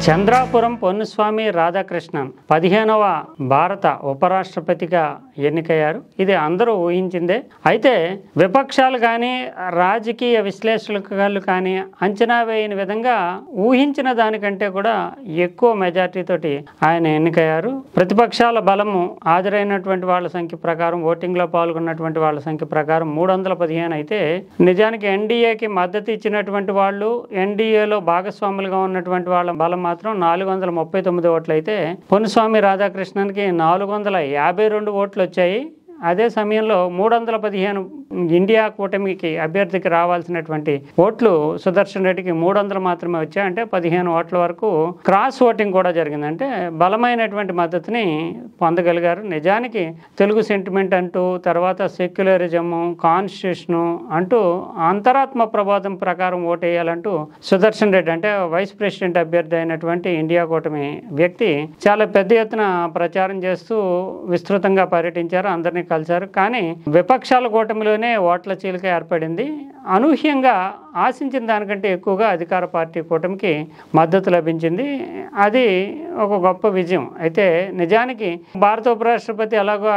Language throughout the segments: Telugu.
చంద్రాపురం పొన్నుస్వామి రాధాకృష్ణన్ 15వ భారత ఉపరాష్ట్రపతిగా ఎన్నికయ్యారు. ఇది అందరూ ఊహించిందే. అయితే విపక్షాలు కానీ రాజకీయ విశ్లేషకులు కానీ అంచనా వేయని విధంగా ఊహించిన దానికంటే కూడా ఎక్కువ మెజార్టీతోటి ఆయన ఎన్నికయ్యారు. ప్రతిపక్షాల బలము హాజరైనటువంటి వాళ్ళ సంఖ్య ప్రకారం, ఓటింగ్లో పాల్గొన్నటువంటి వాళ్ళ సంఖ్య ప్రకారం 315 అయితే, నిజానికి ఎన్డీఏకి మద్దతు ఇచ్చినటువంటి వాళ్ళు, ఎన్డీఏలో భాగస్వాములుగా ఉన్నటువంటి వాళ్ళ బలం మాత్రం 439 ఓట్లు అయితే, పొన్నుస్వామి రాధాకృష్ణన్కి 452 ఓట్లు వచ్చాయి. అదే సమయంలో 315 ఇండియా కూటమికి అభ్యర్థికి రావాల్సినటువంటి ఓట్లు సుదర్శన్ రెడ్డికి 300 మాత్రమే వచ్చాయి. అంటే 15 ఓట్ల వరకు క్రాస్ ఓటింగ్ కూడా జరిగింది. అంటే బలమైనటువంటి మద్దతుని పొందగలిగారు. నిజానికి తెలుగు సెంటిమెంట్ అంటూ, తర్వాత సెక్యులరిజము, కాన్స్టిట్యూషను అంటూ అంతరాత్మ ప్రబోధం ప్రకారం ఓటేయాలంటూ సుదర్శన్ రెడ్డి అంటే వైస్ ప్రెసిడెంట్ అభ్యర్థి అయినటువంటి ఇండియా కూటమి వ్యక్తి చాలా పెద్ద ఎత్తున ప్రచారం చేస్తూ విస్తృతంగా పర్యటించారు, అందరినీ కలిశారు. కానీ విపక్షాల కూటమిలోనే ఓట్ల చీలిక ఏర్పడింది. అనూహ్యంగా ఆశించిన దానికంటే ఎక్కువగా అధికార పార్టీ కూటమికి మద్దతు లభించింది. అది ఒక గొప్ప విజయం. అయితే నిజానికి భారత ఉపరాష్ట్రపతి ఎలాగో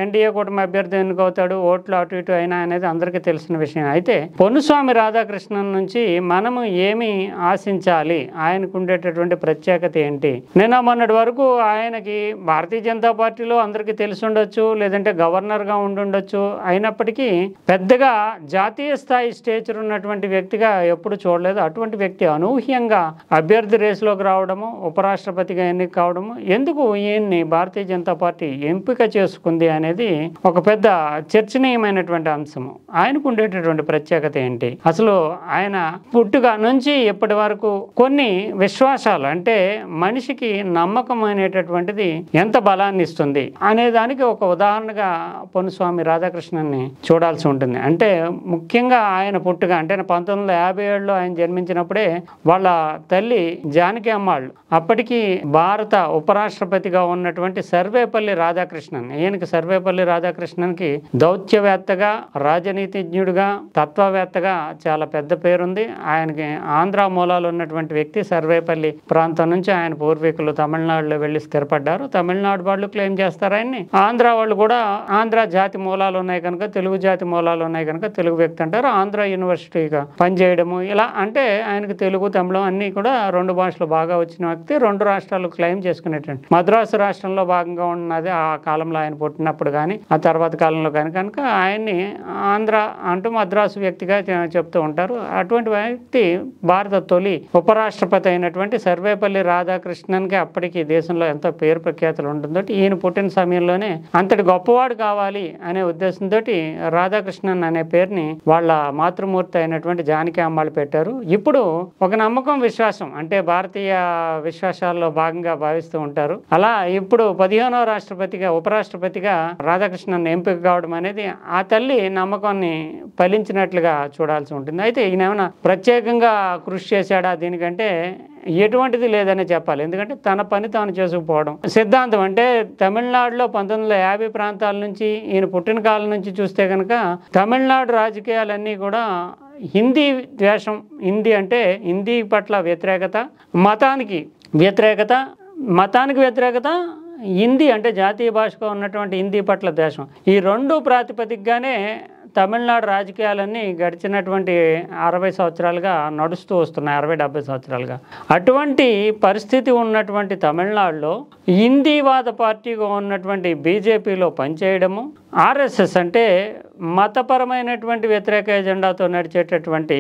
ఎన్డీఏ కూటమి అభ్యర్థి ఎన్నికవుతాడు, ఓట్లు అటు ఇటు అయినా అనేది అందరికీ తెలిసిన విషయం. అయితే పొన్నుస్వామి రాధాకృష్ణన్ నుంచి మనము ఏమి ఆశించాలి, ఆయనకు ఉండేటటువంటి ప్రత్యేకత ఏంటి? నిన్న మొన్నటి వరకు ఆయనకి భారతీయ జనతా పార్టీలో అందరికీ తెలిసి ఉండొచ్చు, లేదంటే గవర్నర్గా ఉండుండొచ్చు. అయినప్పటికీ పెద్దగా జాతీయ స్థాయి స్టేచర్ ఉన్నటువంటి వ్యక్తిగా ఎప్పుడు చూడలేదు. అటువంటి వ్యక్తి అనూహ్యంగా అభ్యర్థి రేసులోకి రావడము, ఉపరాష్ట్రపతిగా ఎన్నిక కావడము, ఎందుకు ఈయన్ని భారతీయ జనతా పార్టీ ఎంపిక చేసుకుంది అనేది ఒక పెద్ద చర్చనీయమైనటువంటి అంశము. ఆయనకు ఉండేటటువంటి ప్రత్యేకత ఏంటి? అసలు ఆయన పుట్టుక నుంచి ఇప్పటి వరకు కొన్ని విశ్వాసాలు, అంటే మనిషికి నమ్మకం అనేటటువంటిది ఎంత బలాన్ని ఇస్తుంది అనే దానికి ఒక ఉదాహరణగా పొన్నుస్వామి రాధాకృష్ణన్ని చూడాల్సి ఉంటుంది. అంటే ముఖ్యంగా ఆయన పుట్టుక అంటే 1957లో ఆయన జన్మించినప్పుడే వాళ్ళ తల్లి జానకి అమ్మాళ్ళు అప్పటికి భారత ఉపరాష్ట్రపతిగా ఉన్నటువంటి సర్వేపల్లి రాధాకృష్ణన్, ఈయనకి సర్వేపల్లి రాధాకృష్ణన్కి దౌత్యవేత్తగా, రాజనీతిజ్ఞుడిగా, తత్వవేత్తగా చాలా పెద్ద పేరుంది. ఆయనకి ఆంధ్ర మూలాలు ఉన్నటువంటి వ్యక్తి. సర్వేపల్లి ప్రాంతం నుంచి ఆయన పూర్వీకులు తమిళనాడులో వెళ్ళి స్థిరపడ్డారు. తమిళనాడు వాళ్ళు క్లెయిమ్ చేస్తారు ఆయన్ని. ఆంధ్ర వాళ్ళు కూడా ఆంధ్ర జాతి మూలాలు ఉన్నాయి కనుక, తెలుగు జాతి మూలాలు ఉన్నాయి కనుక తెలుగు వ్యక్తి అంటారు. ఆంధ్ర యూనివర్సిటీగా పనిచేయడము, ఇలా అంటే ఆయనకు తెలుగు, తమిళం అన్నీ కూడా 2 భాషలు బాగా వచ్చిన వ్యక్తి. 2 రాష్ట్రాలు క్లెయిమ్ చేసుకునేటువంటి మద్రాసు రాష్ట్రంలో భాగంగా ఉన్నది ఆ కాలంలో ఆయన పుట్టినప్పుడు కానీ, ఆ తర్వాత కాలంలో కానీ. కనుక ఆయన్ని ఆంధ్ర అంటూ మద్రాసు వ్యక్తిగా చెప్తూ ఉంటారు. అటువంటి వ్యక్తి భారత తొలి ఉపరాష్ట్రపతి అయినటువంటి సర్వేపల్లి రాధాకృష్ణన్కి అప్పటికి దేశంలో ఎంతో పేరు ప్రఖ్యాతులు ఉంటుందో, ఈయన పుట్టిన సమయంలోనే అంతటి గొప్పవాడు కావాలి అనే ఉద్దేశంతో రాధాకృష్ణన్ అనే పేరుని వాళ్ళ మాతృమూర్తి అయినటువంటి జానకి అమ్మాళ్ళు పెట్టారు. ఇప్పుడు ఒక నమ్మకం, విశ్వాసం, అంటే భారతీయ విశ్వాసాల్లో భాగంగా భావిస్తూ ఉంటారు. అలా ఇప్పుడు 15వ రాష్ట్రపతిగా, ఉపరాష్ట్రపతిగా రాధాకృష్ణన్ ఎంపిక కావడం అనేది ఆ తల్లి నమ్మకాన్ని ఫలించినట్లుగా చూడాల్సి ఉంటుంది. అయితే ఈయన ఏమైనా ప్రత్యేకంగా కృషి చేశాడా? దీనికంటే ఎటువంటిది లేదనే చెప్పాలి. ఎందుకంటే తన పని తాను చేసుకుపోవడం సిద్ధాంతం. అంటే తమిళనాడులో 1950 ప్రాంతాల నుంచి, ఈయన పుట్టిన కాలం నుంచి చూస్తే కనుక తమిళనాడు రాజకీయాలన్నీ కూడా హిందీ ద్వేషం, హిందీ అంటే హిందీ పట్ల వ్యతిరేకత, మతానికి వ్యతిరేకత, హిందీ అంటే జాతీయ భాషగా ఉన్నటువంటి హిందీ పట్ల ద్వేషం. ఈ 2 ప్రాతిపదికగానే తమిళనాడు రాజకీయాలన్నీ గడిచినటువంటి 60 సంవత్సరాలుగా నడుస్తూ వస్తున్నాయి, 60-70 సంవత్సరాలుగా. అటువంటి పరిస్థితి ఉన్నటువంటి తమిళనాడులో హిందీవాద పార్టీగా ఉన్నటువంటి బీజేపీలో పనిచేయడము, ఆర్ఎస్ఎస్ అంటే మతపరమైనటువంటి వ్యతిరేక ఎజెండాతో నడిచేటటువంటి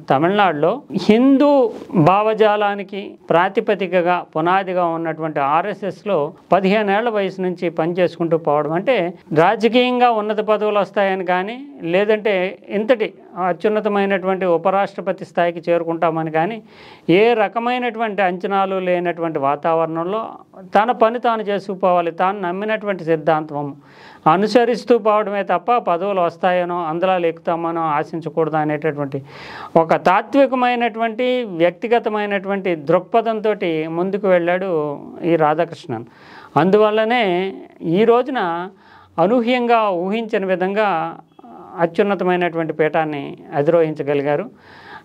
తమిళనాడులో హిందూ భావజాలానికి ప్రాతిపదికగా, పునాదిగా ఉన్నటువంటి ఆర్ఎస్ఎస్లో 15 ఏళ్ల వయసు నుంచి పనిచేసుకుంటూ పోవడం. అంటే రాజకీయంగా ఉన్నత పదవులు వస్తాయని కానీ, లేదంటే ఇంతటి అత్యున్నతమైనటువంటి ఉపరాష్ట్రపతి స్థాయికి చేరుకుంటామని కానీ ఏ రకమైనటువంటి అంచనాలు లేనటువంటి వాతావరణంలో తన పని తాను చేసుకుపోవాలి, తాను నమ్మినటువంటి సిద్ధాంతం అనుసరిస్తూ పోవడమే తప్ప పదవులు వస్తాయనో, అందులో ఎక్కుతామనో ఆశించకూడదు అనేటటువంటి ఒక తాత్వికమైనటువంటి, వ్యక్తిగతమైనటువంటి దృక్పథంతో ముందుకు వెళ్ళాడు ఈ రాధాకృష్ణన్. అందువల్లనే ఈ రోజున అనూహ్యంగా ఊహించని విధంగా అత్యున్నతమైనటువంటి పీఠాన్ని అధిరోహించగలిగారు.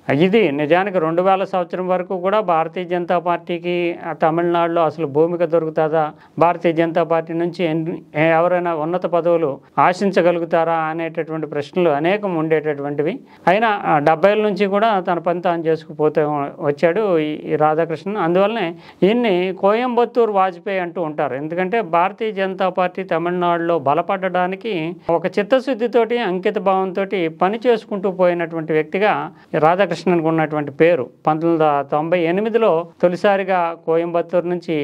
ఇది నిజానికి 2000 సంవత్సరం వరకు కూడా భారతీయ జనతా పార్టీకి తమిళనాడులో అసలు భూమిక దొరుకుతుందా, భారతీయ జనతా పార్టీ నుంచి ఎవరైనా ఉన్నత పదవులు ఆశించగలుగుతారా అనేటటువంటి ప్రశ్నలు అనేకం ఉండేటటువంటివి. అయినా 70ల నుంచి కూడా తన పని తాను చేసుకుపోతూ వచ్చాడు ఈ రాధాకృష్ణన్. అందువల్లనే ఈయన్ని కోయంబత్తూర్ వాజ్పేయి అంటూ ఉంటారు. ఎందుకంటే భారతీయ జనతా పార్టీ తమిళనాడులో బలపడడానికి ఒక చిత్తశుద్ధితోటి అంకిత భావంతో పని చేసుకుంటూ పోయినటువంటి వ్యక్తిగా రాధాకృష్ణన్కు ఉన్నటువంటి పేరు. 1998లో తొలిసారిగా కోయంబత్తూరు నుంచి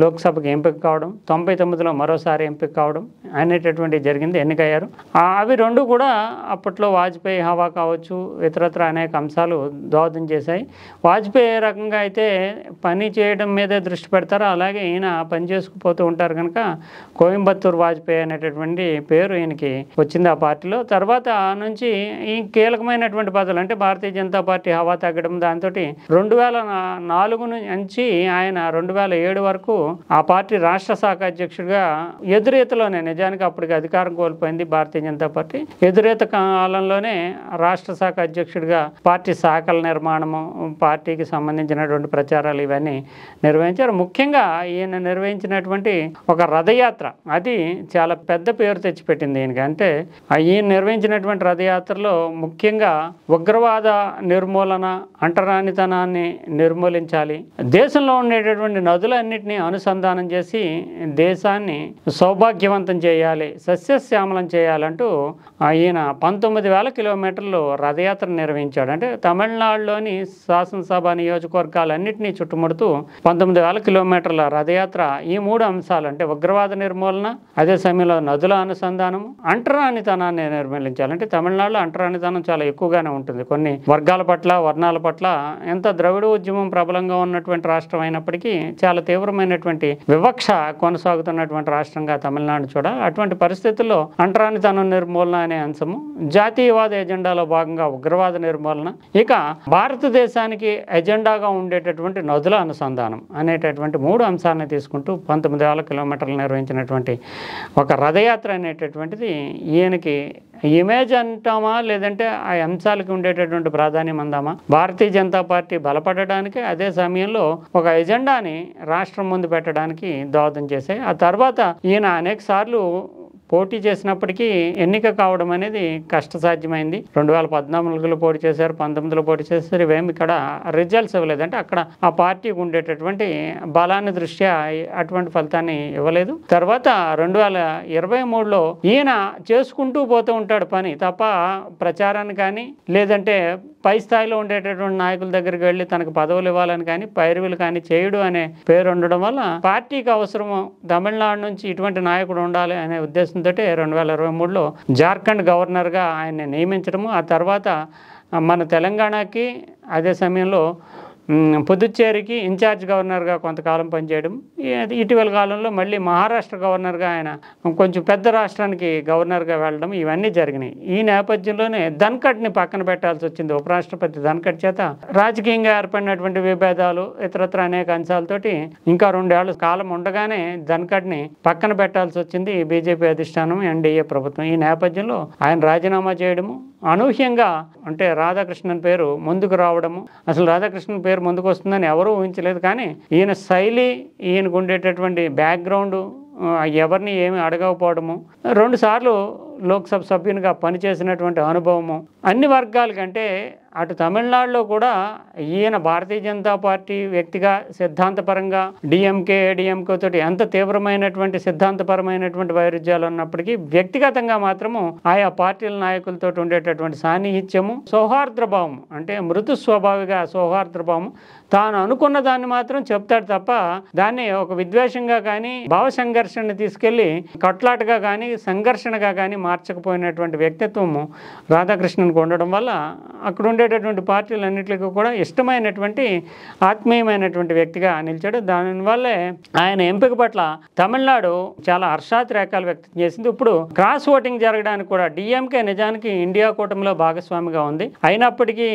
లోక్సభకి ఎంపిక కావడం, 99లో మరోసారి ఎంపిక కావడం అనేటటువంటి జరిగింది, ఎన్నికయ్యారు. అవి రెండు కూడా అప్పట్లో వాజ్పేయి హవా కావచ్చు, ఇతరత్ర అనేక అంశాలు దోహదం చేశాయి. వాజ్పేయి ఏ రకంగా అయితే పని చేయడం మీదే దృష్టి పెడతారో అలాగే ఈయన పని చేసుకుపోతూ ఉంటారు కనుక కోయంబత్తూర్ వాజ్పేయి అనేటటువంటి పేరు ఈయనకి వచ్చింది ఆ పార్టీలో. తర్వాత నుంచి ఈ కీలకమైనటువంటి పదవులు అంటే భారతీయ జనతా పార్టీ హవా తగ్గడం, దాంతో 2004 నుంచి ఆయన 2007 వరకు ఆ పార్టీ రాష్ట్ర శాఖ అధ్యక్షుడిగా ఎదురీతలోనే, నిజానికి అప్పటికి అధికారం కోల్పోయింది భారతీయ జనతా పార్టీ, ఎదురీత కాలంలోనే రాష్ట్ర శాఖ అధ్యక్షుడిగా పార్టీ శాఖల నిర్మాణము, పార్టీకి సంబంధించినటువంటి ప్రచారాలు ఇవన్నీ నిర్వహించారు. ముఖ్యంగా ఈయన నిర్వహించినటువంటి ఒక రథయాత్ర అది చాలా పెద్ద పేరు తెచ్చిపెట్టింది ఈయనకి. అంటే ఈయన నిర్వహించినటువంటి రథయాత్రలో ముఖ్యంగా ఉగ్రవాద నిర్మూలన, అంటరానితనాన్ని నిర్మూలించాలి, దేశంలో ఉండేటటువంటి నదులన్నింటినీ అనుసంధానం చేసి దేశాన్ని సౌభాగ్యవంతం చేయాలి, సస్యశ్యామలం చేయాలంటూ ఈయన 19,000 కిలోమీటర్లు రథయాత్ర నిర్వహించాడు. అంటే తమిళనాడులోని శాసనసభ నియోజకవర్గాలన్నింటినీ చుట్టుముడుతూ 19,000 కిలోమీటర్ల రథయాత్ర ఈ 3 అంశాలు అంటే ఉగ్రవాద నిర్మూలన, అదే సమయంలో నదుల అనుసంధానం, అంటరానితనాన్ని నిర్మూలించాలి. అంటే తమిళనాడులో అంటరానితనం చాలా ఎక్కువగానే ఉంటుంది. కొన్ని వర్గాల పట్ల, వర్ణాల పట్ల ఎంత ద్రవిడ ఉద్యమం ప్రబలంగా ఉన్నటువంటి రాష్ట్రం అయినప్పటికీ చాలా తీవ్రమైనటువంటి వివక్ష కొనసాగుతున్నటువంటి రాష్ట్రంగా తమిళనాడు చూడాలి. అటువంటి పరిస్థితుల్లో అంటరానితనం నిర్మూలన అనే అంశము, జాతీయవాద ఎజెండాలో భాగంగా ఉగ్రవాద నిర్మూలన, ఇక భారతదేశానికి ఎజెండాగా ఉండేటటువంటి నదుల అనుసంధానం అనేటటువంటి 3 అంశాలను తీసుకుంటూ 19,000 కిలోమీటర్లు నిర్వహించినటువంటి ఒక రథయాత్ర అనేటటువంటిది ఈయనకి ఇమేజ్ అంటామా లేదంటే ఆ అంశాలకు ఉండేటటువంటి ప్రాధాన్యం అందామా, భారతీయ జనతా పార్టీ బలపడడానికి అదే సమయంలో ఒక ఎజెండాని రాష్ట్రం ముందు పెట్టడానికి దోహదం చేశాయి. ఆ తర్వాత ఈయన అనేక సార్లు పోటీ చేసినప్పటికీ ఎన్నిక కావడం అనేది కష్టసాధ్యమైంది. 2014లో పోటీ చేశారు, 19లో పోటీ చేశారు. ఇవేమి ఇక్కడ రిజల్ట్స్ ఇవ్వలేదు. అంటే అక్కడ ఆ పార్టీకి ఉండేటటువంటి బలాన్ని దృష్ట్యా అటువంటి ఫలితాన్ని ఇవ్వలేదు. తర్వాత 2023లో ఈయన చేసుకుంటూ పోతూ ఉంటాడు పని తప్ప ప్రచారాన్ని కానీ లేదంటే పై స్థాయిలో ఉండేటటువంటి నాయకుల దగ్గరికి వెళ్ళి తనకు పదవులు ఇవ్వాలని కానీ పైరువులు కానీ చేయడు అనే పేరు ఉండడం వల్ల పార్టీకి అవసరము తమిళనాడు నుంచి ఇటువంటి నాయకుడు ఉండాలి అనే ఉద్దేశంతో 2023లో జార్ఖండ్ గవర్నర్గా ఆయన్ని నియమించడము, ఆ తర్వాత మన తెలంగాణకి అదే సమయంలో పుదుచ్చేరికి ఇన్ఛార్జ్ గవర్నర్గా కొంతకాలం పనిచేయడం, ఇటీవల కాలంలో మళ్ళీ మహారాష్ట్ర గవర్నర్గా ఆయన కొంచెం పెద్ద రాష్ట్రానికి గవర్నర్గా వెళ్ళడం, ఇవన్నీ జరిగినాయి. ఈ నేపథ్యంలోనే ధన్ఖడ్ని పక్కన పెట్టాల్సి వచ్చింది. ఉపరాష్ట్రపతి ధన్ఖడ్ చేత రాజకీయంగా ఏర్పడినటువంటి విభేదాలు, ఇతరత్ర అనేక అంశాలతోటి ఇంకా 2 ఏళ్ల కాలం ఉండగానే ధన్ఖడ్ని పక్కన పెట్టాల్సి వచ్చింది బీజేపీ అధిష్టానం, ఎన్డీఏ ప్రభుత్వం. ఈ నేపథ్యంలో ఆయన రాజీనామా చేయడము, అనూహ్యంగా అంటే రాధాకృష్ణన్ పేరు ముందుకు రావడము, అసలు రాధాకృష్ణన్ పేరు ముందుకు వస్తుందని ఎవరూ ఊహించలేదు. కానీ ఈయన శైలి, ఈయనకు ఉండేటటువంటి బ్యాక్గ్రౌండ్, ఎవరిని ఏమి అడగకపోవడము, 2 సార్లు లోక్సభ సభ్యునిగా పనిచేసినటువంటి అనుభవము, అన్ని వర్గాల కంటే అటు తమిళనాడులో కూడా ఈయన భారతీయ జనతా పార్టీ వ్యక్తిగా సిద్ధాంతపరంగా డిఎంకే ఏడీఎంకే తోటి ఎంత తీవ్రమైనటువంటి సిద్ధాంతపరమైనటువంటి వైరుధ్యాలు ఉన్నప్పటికీ వ్యక్తిగతంగా మాత్రము ఆయా పార్టీల నాయకులతో ఉండేటటువంటి సాన్నిహిత్యము, సౌహార్ద్రభావం అంటే మృదు స్వభావిగా సౌహార్ద్రభావం, తాను అనుకున్న దాన్ని మాత్రం చెప్తాడు తప్ప దాన్ని ఒక విద్వేషంగా కానీ భావ సంఘర్షణని తీసుకెళ్లి కట్లాటగా కానీ సంఘర్షణగా కానీ మార్చకపోయినటువంటి వ్యక్తిత్వము రాధాకృష్ణన్కు ఉండడం వల్ల అక్కడ ఉండేటటువంటి పార్టీలన్నింటికి కూడా ఇష్టమైనటువంటి ఆత్మీయమైనటువంటి వ్యక్తిగా నిలిచాడు. దానివల్లే ఆయన ఎంపిక పట్ల తమిళనాడు చాలా హర్షాతిరేకాలు వ్యక్తం చేసింది. ఇప్పుడు క్రాస్ ఓటింగ్ జరగడానికి కూడా డిఎంకే నిజానికి ఇండియా కూటమిలో భాగస్వామిగా ఉంది. అయినప్పటికీ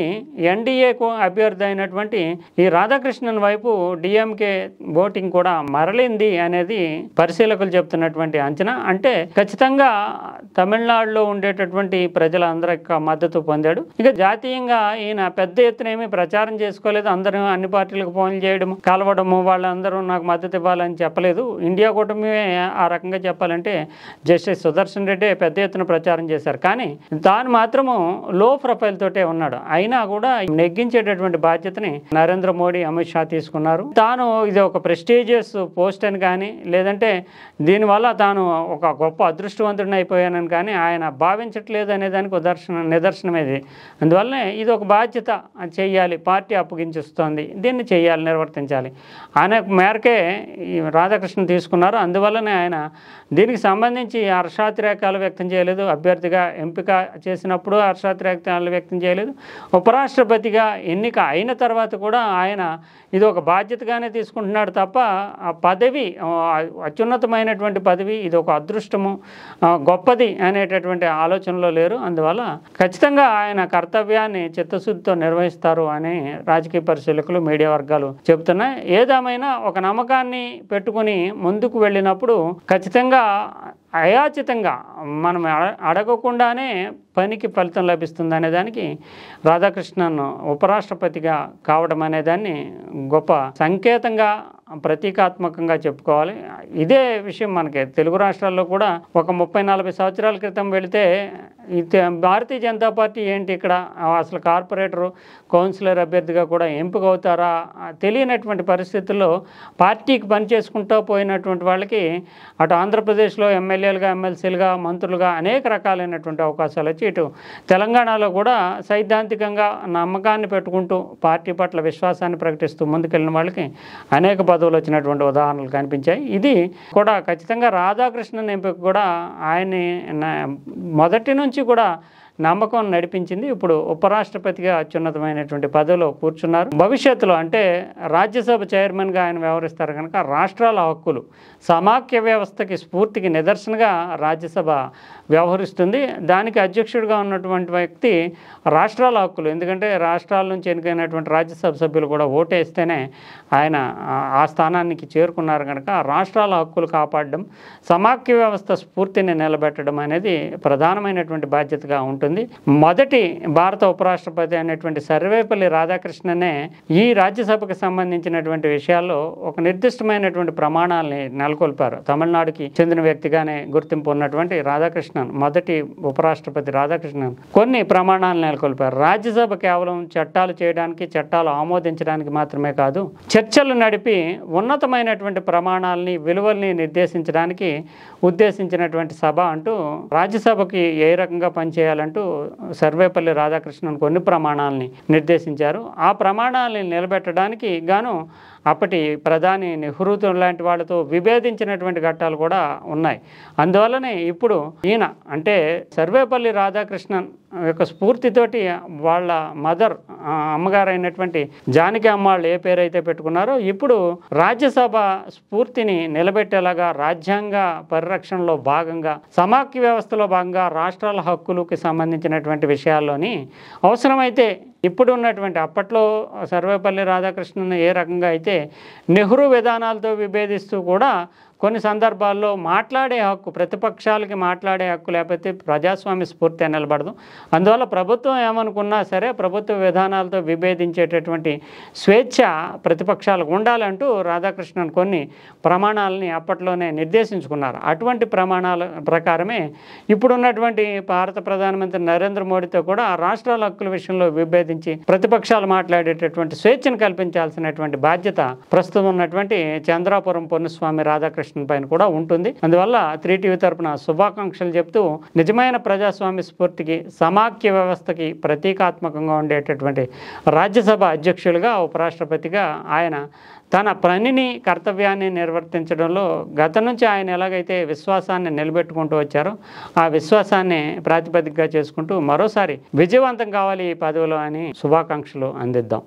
ఎన్డీఏ అభ్యర్థి అయినటువంటి ఈ రాధాకృష్ణన్ వైపు డిఎంకే ఓటింగ్ కూడా మరలింది అనేది పరిశీలకులు చెప్తున్నటువంటి అంచనా. అంటే ఖచ్చితంగా తమిళనాడులో ఉండేటటువంటి ప్రజలందరి యొక్క మద్దతు పొందాడు. ఇక జాతీయంగా ఈయన పెద్ద ఎత్తున ఏమీ ప్రచారం చేసుకోలేదు. అందరూ అన్ని పార్టీలకు ఫోన్లు చేయడము, కలవడము, వాళ్ళందరూ నాకు మద్దతు ఇవ్వాలని చెప్పలేదు. ఇండియా కూటమి ఆ రకంగా చెప్పాలంటే జస్టిస్ సుదర్శన్ రెడ్డి పెద్ద ఎత్తున ప్రచారం చేశారు. కానీ తాను మాత్రము లో ప్రొఫైల్ తోటే ఉన్నాడు. అయినా కూడా నెగ్గించేటటువంటి బాధ్యతని నరేంద్ర మోడీ, అమిత్ షా తీసుకున్నారు. తాను ఇది ఒక ప్రెస్టీజియస్ పోస్ట్ అని కానీ, లేదంటే దీనివల్ల తాను ఒక గొప్ప అదృష్టవంతుడిని అయిపోయానని కానీ ఆయన భావించట్లేదు అనే దానికి నిదర్శనం ఇది. అందువల్లనే ఇది ఒక బాధ్యత చేయాలి, పార్టీ అప్పగించిస్తోంది, దీన్ని చేయాలి, నిర్వర్తించాలి అనే మేరకే ఈ రాధాకృష్ణ తీసుకున్నారు. అందువల్లనే ఆయన దీనికి సంబంధించి హర్షాతిరేకాలు వ్యక్తం చేయలేదు. అభ్యర్థిగా ఎంపిక చేసినప్పుడు హర్షాతిరేకాలు వ్యక్తం చేయలేదు. ఉపరాష్ట్రపతిగా ఎన్నిక అయిన తర్వాత కూడా ఆయన ఇది ఒక బాధ్యతగానే తీసుకుంటున్నాడు తప్ప ఆ పదవి అత్యున్నతమైనటువంటి పదవి, ఇది ఒక అదృష్టము, గొప్పది అనేటటువంటి ఆలోచనలో లేరు. అందువల్ల ఖచ్చితంగా ఆయన కర్తవ్యాన్ని చిత్తశుద్ధితో నిర్వహిస్తారు అని రాజకీయ పరిశీలకులు, మీడియా వర్గాలు చెబుతున్నాయి. ఏదేమైనా ఒక నమ్మకాన్ని పెట్టుకుని ముందుకు వెళ్ళినప్పుడు ఖచ్చితంగా అయాచితంగా మనం అడగకుండానే పనికి ఫలితం లభిస్తుంది అనే దానికి రాధాకృష్ణన్ ఉపరాష్ట్రపతిగా కావడం అనేదాన్ని గొప్ప సంకేతంగా, ప్రతీకాత్మకంగా చెప్పుకోవాలి. ఇదే విషయం మనకి తెలుగు రాష్ట్రాల్లో కూడా ఒక 30-40 సంవత్సరాల క్రితం వెళితే భారతీయ జనతా పార్టీ ఏంటి ఇక్కడ అసలు కార్పొరేటరు, కౌన్సిలర్ అభ్యర్థిగా కూడా ఎంపిక అవుతారా తెలియనటువంటి పరిస్థితుల్లో పార్టీకి పనిచేసుకుంటూ పోయినటువంటి వాళ్ళకి అటు ఆంధ్రప్రదేశ్లో ఎమ్మెల్యేలుగా, ఎమ్మెల్సీలుగా, మంత్రులుగా అనేక రకాలైనటువంటి అవకాశాలు వచ్చి, ఇటు తెలంగాణలో కూడా సైద్ధాంతికంగా నమ్మకాన్ని పెట్టుకుంటూ పార్టీ పట్ల విశ్వాసాన్ని ప్రకటిస్తూ ముందుకెళ్ళిన వాళ్ళకి అనేక పదవులు వచ్చినటువంటి ఉదాహరణలు కనిపించాయి. ఇది కూడా ఖచ్చితంగా రాధాకృష్ణన్ ఎంపిక కూడా ఆయన్ని మొదటి నుంచి కూడా నమ్మకం నడిపించింది. ఇప్పుడు ఉపరాష్ట్రపతిగా అత్యున్నతమైనటువంటి పదవిలో కూర్చున్నారు. భవిష్యత్తులో అంటే రాజ్యసభ చైర్మన్గా ఆయన వ్యవహరిస్తారు కనుక రాష్ట్రాల హక్కులు, సమాఖ్య వ్యవస్థకి స్ఫూర్తికి నిదర్శనగా రాజ్యసభ వ్యవహరిస్తుంది. దానికి అధ్యక్షుడిగా ఉన్నటువంటి వ్యక్తి రాష్ట్రాల హక్కులు, ఎందుకంటే రాష్ట్రాల నుంచి ఎన్నికైనటువంటి రాజ్యసభ సభ్యులు కూడా ఓటేస్తేనే ఆయన ఆ స్థానానికి చేరుకున్నారు కనుక రాష్ట్రాల హక్కులు కాపాడడం, సమాఖ్య వ్యవస్థ స్ఫూర్తిని నిలబెట్టడం అనేది ప్రధానమైనటువంటి బాధ్యతగా ఉంటుంది. మొదటి భారత ఉపరాష్ట్రపతి అనేటువంటి సర్వేపల్లి రాధాకృష్ణనే ఈ రాజ్యసభకు సంబంధించినటువంటి విషయాల్లో ఒక నిర్దిష్టమైనటువంటి ప్రమాణాలని నెలకొల్పారు. తమిళనాడుకి చెందిన వ్యక్తిగానే గుర్తింపు ఉన్నటువంటి రాధాకృష్ణన్, మొదటి ఉపరాష్ట్రపతి రాధాకృష్ణన్ కొన్ని ప్రమాణాలు నెలకొల్పారు. రాజ్యసభ కేవలం చట్టాలు చేయడానికి, చట్టాలు ఆమోదించడానికి మాత్రమే కాదు, చర్చలు నడిపి ఉన్నతమైనటువంటి ప్రమాణాలని, విలువల్ని నిర్దేశించడానికి ఉద్దేశించినటువంటి సభ అంటూ రాజ్యసభకి ఏ రకంగా పనిచేయాలంటూ సర్వేపల్లి రాధాకృష్ణన్ కొన్ని ప్రమాణాలని నిర్దేశించారు. ఆ ప్రమాణాలని నిలబెట్టడానికి గాను అప్పటి ప్రధాని నెహ్రూతో లాంటి వాళ్ళతో విభేదించినటువంటి ఘట్టాలు కూడా ఉన్నాయి. అందువల్లనే ఇప్పుడు ఈయన అంటే సర్వేపల్లి రాధాకృష్ణన్ యొక్క స్ఫూర్తితోటి వాళ్ళ మదర్, అమ్మగారు అయినటువంటి జానకి అమ్మాళ్ళు ఏ పేరైతే పెట్టుకున్నారో ఇప్పుడు రాజ్యసభ స్ఫూర్తిని నిలబెట్టేలాగా రాజ్యాంగ పరిరక్షణలో భాగంగా, సమాఖ్య వ్యవస్థలో భాగంగా రాష్ట్రాల హక్కులకి సంబంధించినటువంటి విషయాల్లోని అవసరమైతే ఇప్పుడు ఉన్నటువంటి అప్పట్లో సర్వేపల్లి రాధాకృష్ణన్ ఏ రకంగా అయితే నెహ్రూ విధానాలతో విభేదిస్తూ కూడా కొన్ని సందర్భాల్లో మాట్లాడే హక్కు, ప్రతిపక్షాలకి మాట్లాడే హక్కు లేకపోతే ప్రజాస్వామ్య స్ఫూర్తి నిలబడదు. అందువల్ల ప్రభుత్వం ఏమనుకున్నా సరే ప్రభుత్వ విధానాలతో విభేదించేటటువంటి స్వేచ్ఛ ప్రతిపక్షాలకు ఉండాలంటూ రాధాకృష్ణన్ కొన్ని ప్రమాణాలని అప్పట్లోనే నిర్దేశించుకున్నారు. అటువంటి ప్రమాణాల ప్రకారమే ఇప్పుడున్నటువంటి భారత ప్రధానమంత్రి నరేంద్ర మోడీతో కూడా రాష్ట్రాల హక్కుల విషయంలో విభేదించి ప్రతిపక్షాలు మాట్లాడేటటువంటి స్వేచ్ఛను కల్పించాల్సినటువంటి బాధ్యత ప్రస్తుతం ఉన్నటువంటి చంద్రాపురం పొన్నుస్వామి రాధాకృష్ణ పైన కూడా ఉంటుంది. అందువల్ల 3TV తరపున శుభాకాంక్షలు చెప్తూ నిజమైన ప్రజాస్వామ్య స్ఫూర్తికి, సమాఖ్య వ్యవస్థకి ప్రతీకాత్మకంగా ఉండేటటువంటి రాజ్యసభ అధ్యక్షులుగా, ఉపరాష్ట్రపతిగా ఆయన తన పనిని, కర్తవ్యాన్ని నిర్వర్తించడంలో గత నుంచి ఆయన ఎలాగైతే విశ్వాసాన్ని నిలబెట్టుకుంటూ వచ్చారో ఆ విశ్వాసాన్ని ప్రాతిపదికగా చేసుకుంటూ మరోసారి విజయవంతం కావాలి ఈ పదవిలో అని శుభాకాంక్షలు అందిద్దాం.